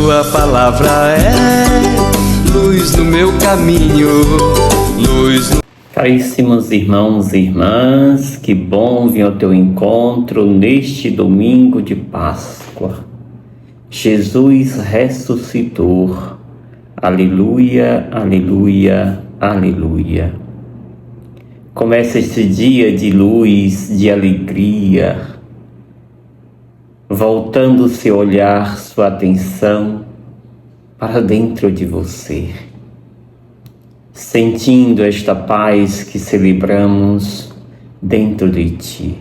Tua palavra é luz no meu caminho, luz no... Caríssimos irmãos e irmãs, que bom vir ao teu encontro neste domingo de Páscoa. Jesus ressuscitou. Aleluia, aleluia, aleluia. Começa este dia de luz, de alegria, voltando seu olhar, sua atenção para dentro de você, sentindo esta paz que celebramos dentro de ti,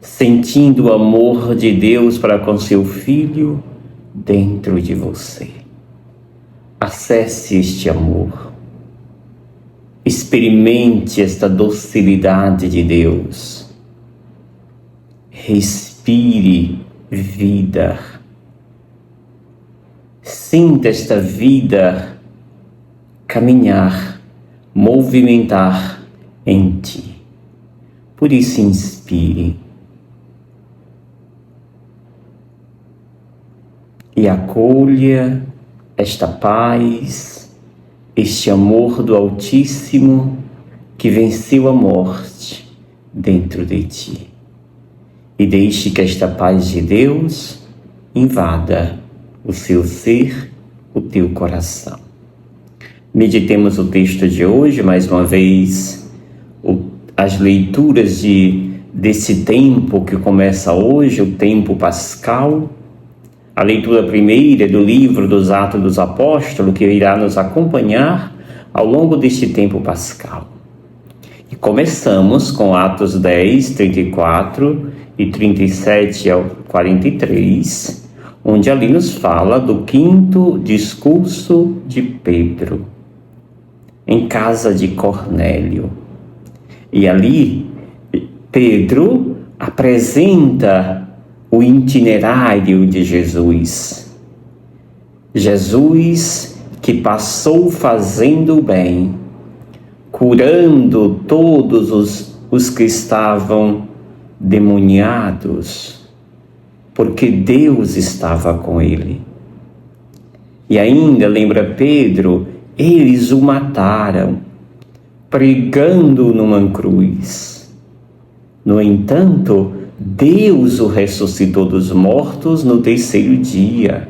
sentindo o amor de Deus para com seu Filho dentro de você. Acesse este amor, experimente esta docilidade de Deus, respire vida, sinta esta vida caminhar, movimentar em ti. Por isso inspire e acolha esta paz, este amor do Altíssimo que venceu a morte dentro de ti. E deixe que esta paz de Deus invada o seu ser, o teu coração. Meditemos o texto de hoje, mais uma vez, as leituras desse tempo que começa hoje, o tempo pascal. A leitura primeira do livro dos Atos dos Apóstolos, que irá nos acompanhar ao longo deste tempo pascal. E começamos com Atos 10, 34 e 37 ao 43, onde ali nos fala do quinto discurso de Pedro, em casa de Cornélio. E ali, Pedro apresenta o itinerário de Jesus. Jesus que passou fazendo o bem, curando todos os que estavam demoniados, porque Deus estava com ele. E ainda, lembra Pedro, eles o mataram, pregando numa cruz. No entanto, Deus o ressuscitou dos mortos no terceiro dia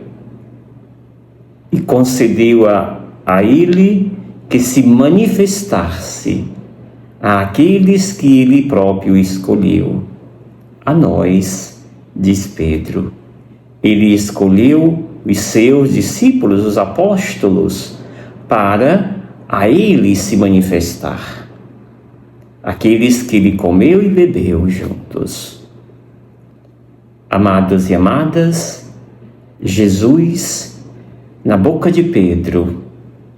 e concedeu a ele que se manifestasse àqueles que ele próprio escolheu. A nós, diz Pedro, ele escolheu os seus discípulos, os apóstolos, para a ele se manifestar, aqueles que ele comeu e bebeu juntos. Amados e amadas, Jesus, na boca de Pedro,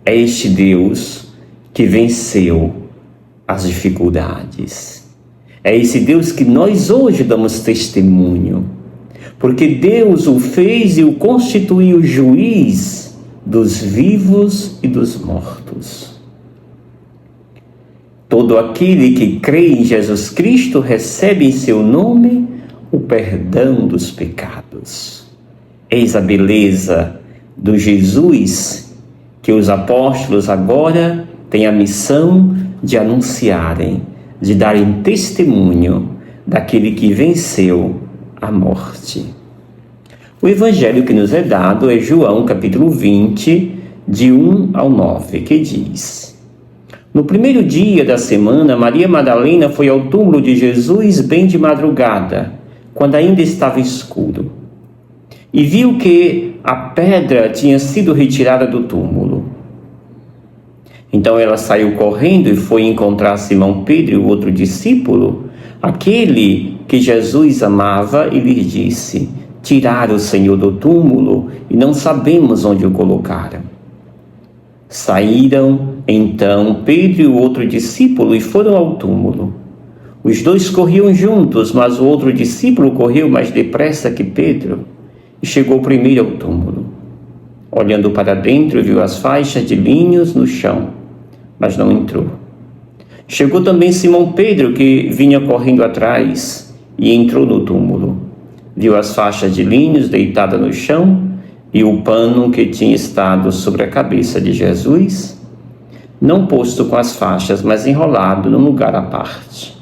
é este Deus que venceu as dificuldades. É esse Deus que nós hoje damos testemunho, porque Deus o fez e o constituiu juiz dos vivos e dos mortos. Todo aquele que crê em Jesus Cristo recebe em seu nome o perdão dos pecados. Eis a beleza do Jesus que os apóstolos agora têm a missão de anunciarem, de darem testemunho daquele que venceu a morte. O evangelho que nos é dado é João capítulo 20, de 1 ao 9, que diz: No primeiro dia da semana, Maria Madalena foi ao túmulo de Jesus bem de madrugada, quando ainda estava escuro, e viu que a pedra tinha sido retirada do túmulo. Então ela saiu correndo e foi encontrar Simão Pedro e o outro discípulo, aquele que Jesus amava, e lhes disse: Tiraram o Senhor do túmulo e não sabemos onde o colocaram. Saíram então Pedro e o outro discípulo e foram ao túmulo. Os dois corriam juntos, mas o outro discípulo correu mais depressa que Pedro e chegou primeiro ao túmulo. Olhando para dentro, viu as faixas de linhos no chão, mas não entrou. Chegou também Simão Pedro, que vinha correndo atrás, e entrou no túmulo. Viu as faixas de linhos deitadas no chão e o pano que tinha estado sobre a cabeça de Jesus, não posto com as faixas, mas enrolado num lugar à parte.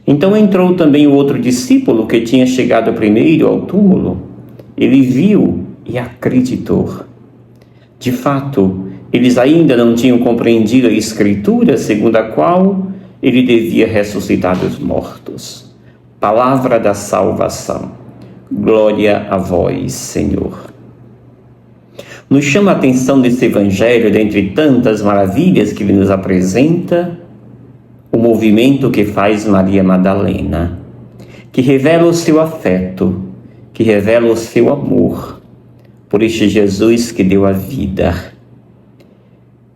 Então entrou também o outro discípulo que tinha chegado primeiro ao túmulo. Ele viu e acreditou. De fato, eles ainda não tinham compreendido a Escritura segundo a qual ele devia ressuscitar dos mortos. Palavra da salvação. Glória a vós, Senhor. Nos chama a atenção nesse evangelho, dentre tantas maravilhas que ele nos apresenta, o movimento que faz Maria Madalena, que revela o seu afeto, que revela o seu amor por este Jesus que deu a vida.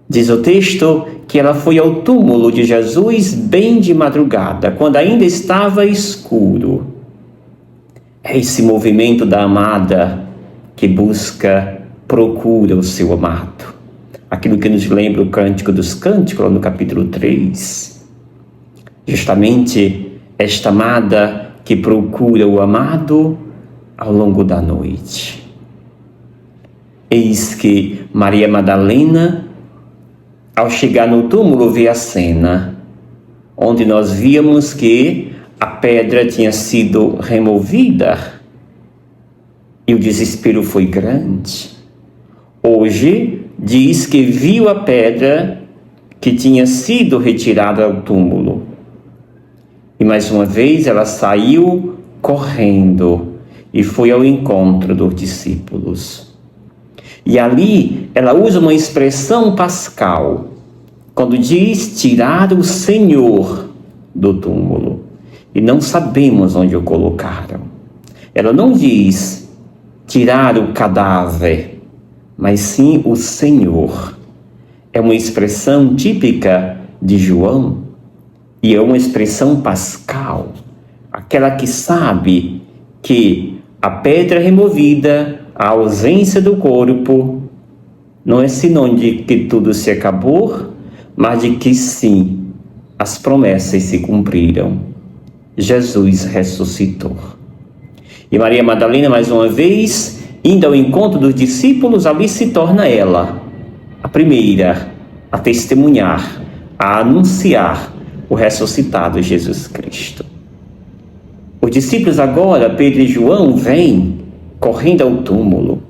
Diz o texto que ela foi ao túmulo de Jesus bem de madrugada, quando ainda estava escuro. É esse movimento da amada que procura o seu amado. Aquilo que nos lembra o Cântico dos Cânticos, no capítulo 3. Justamente esta amada que procura o amado ao longo da noite. Eis que Maria Madalena, ao chegar no túmulo, vê a cena, onde nós víamos que a pedra tinha sido removida e o desespero foi grande. Hoje diz que viu a pedra que tinha sido retirada do túmulo. E mais uma vez ela saiu correndo e foi ao encontro dos discípulos. E ali ela usa uma expressão pascal, quando diz tirar o Senhor do túmulo. E não sabemos onde o colocaram. Ela não diz tirar o cadáver, mas sim o Senhor. É uma expressão típica de João e é uma expressão pascal, aquela que sabe que a pedra removida, a ausência do corpo, não é sinônimo de que tudo se acabou, mas de que sim, as promessas se cumpriram. Jesus ressuscitou. E Maria Madalena, mais uma vez, indo ao encontro dos discípulos, ali se torna ela a primeira a testemunhar, a anunciar o ressuscitado Jesus Cristo. Os discípulos agora, Pedro e João, vêm correndo ao túmulo.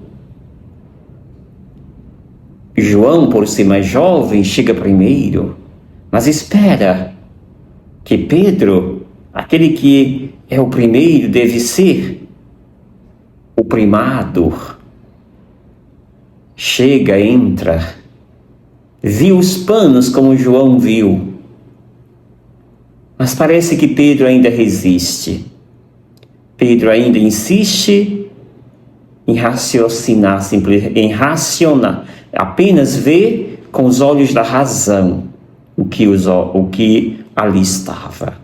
João, por ser mais jovem, chega primeiro, mas espera que Pedro, aquele que é o primeiro, deve ser o primado. Chega, entra, viu os panos como João viu, mas parece que Pedro ainda resiste. Pedro ainda insiste em raciocinar, apenas ver com os olhos da razão o que ali estava.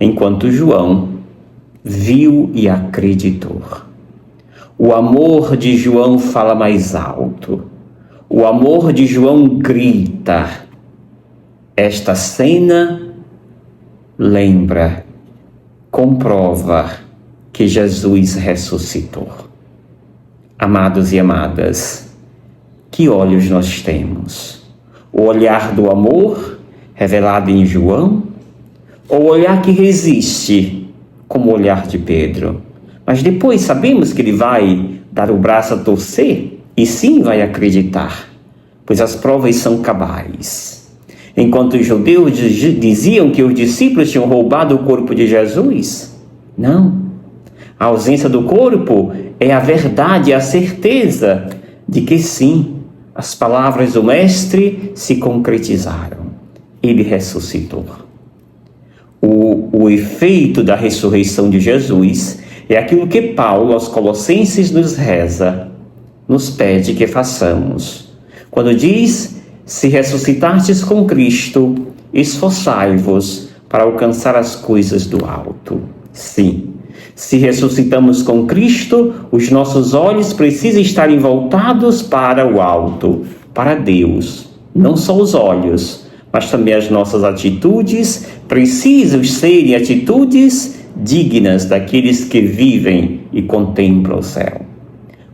Enquanto João viu e acreditou. O amor de João fala mais alto. O amor de João grita. Esta cena lembra, comprova que Jesus ressuscitou. Amados e amadas, que olhos nós temos? O olhar do amor, revelado em João, ou o olhar que resiste, como o olhar de Pedro? Mas depois sabemos que ele vai dar o braço a torcer e sim vai acreditar, pois as provas são cabais. Enquanto os judeus diziam que os discípulos tinham roubado o corpo de Jesus, não. A ausência do corpo é a verdade, a certeza de que sim, as palavras do Mestre se concretizaram. Ele ressuscitou. O efeito da ressurreição de Jesus é aquilo que Paulo aos Colossenses nos reza, nos pede que façamos. Quando diz, se ressuscitastes com Cristo, esforçai-vos para alcançar as coisas do alto. Sim, se ressuscitamos com Cristo, os nossos olhos precisam estar voltados para o alto, para Deus. Não só os olhos, mas também as nossas atitudes precisam serem atitudes dignas daqueles que vivem e contemplam o céu.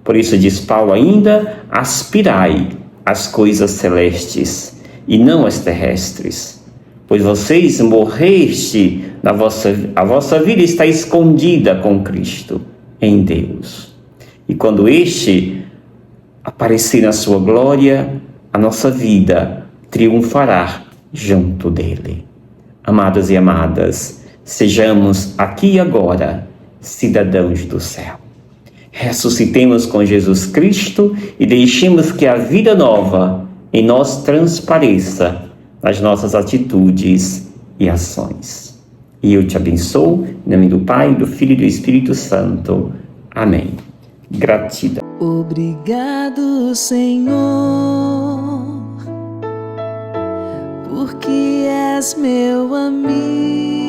Por isso diz Paulo ainda: aspirai às coisas celestes e não às terrestres. Pois vocês morreste, a vossa vida está escondida com Cristo em Deus. E quando este aparecer na sua glória, a nossa vida triunfará junto dele. Amados e amadas, sejamos aqui e agora cidadãos do céu. Ressuscitemos com Jesus Cristo e deixemos que a vida nova em nós transpareça nas nossas atitudes e ações. E eu te abençoo, em nome do Pai, do Filho e do Espírito Santo. Amém. Gratidão. Obrigado, Senhor, porque és meu amigo.